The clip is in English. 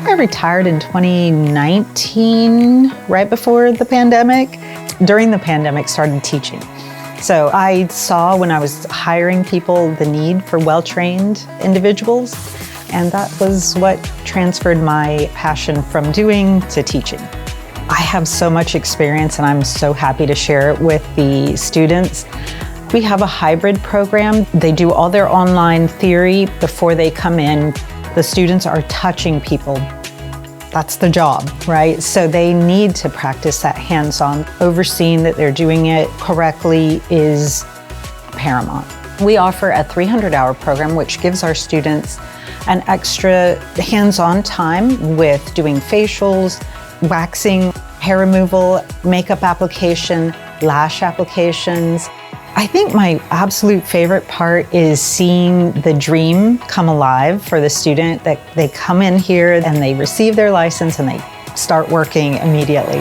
I retired in 2019, right before the pandemic. During the pandemic, started teaching. So I saw when I was hiring people the need for well-trained individuals, and that was what transferred my passion from doing to teaching. I have so much experience and I'm so happy to share it with the students. We have a hybrid program. They do all their online theory before they come in. The students are touching people. That's the job, right? So they need to practice that hands-on. Overseeing that they're doing it correctly is paramount. We offer a 300-hour program, which gives our students an extra hands-on time with doing facials, waxing, hair removal, makeup application, lash applications. I think my absolute favorite part is seeing the dream come alive for the student, that they come in here and they receive their license and they start working immediately.